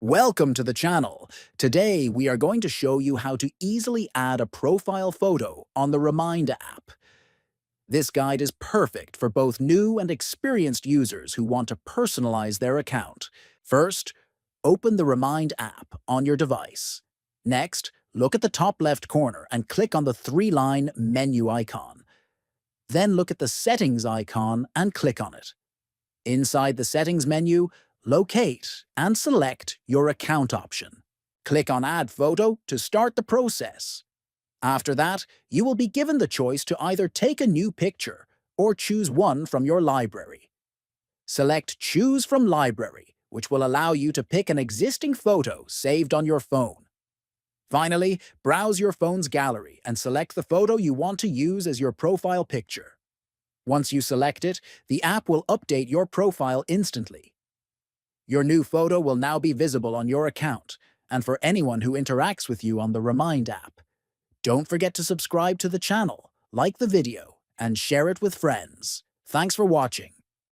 Welcome to the channel. Today, we are going to show you how to easily add a profile photo on the Remind app. This guide is perfect for both new and experienced users who want to personalize their account. First, open the Remind app on your device. Next, look at the top left corner and click on the three-line menu icon. Then look at the Settings icon and click on it. Inside the Settings menu, locate and select your account option. Click on Add Photo to start the process. After that, you will be given the choice to either take a new picture or choose one from your library. Select Choose from Library, which will allow you to pick an existing photo saved on your phone. Finally, browse your phone's gallery and select the photo you want to use as your profile picture. Once you select it, the app will update your profile instantly. Your new photo will now be visible on your account and for anyone who interacts with you on the Remind app. Don't forget to subscribe to the channel, like the video, and share it with friends. Thanks for watching.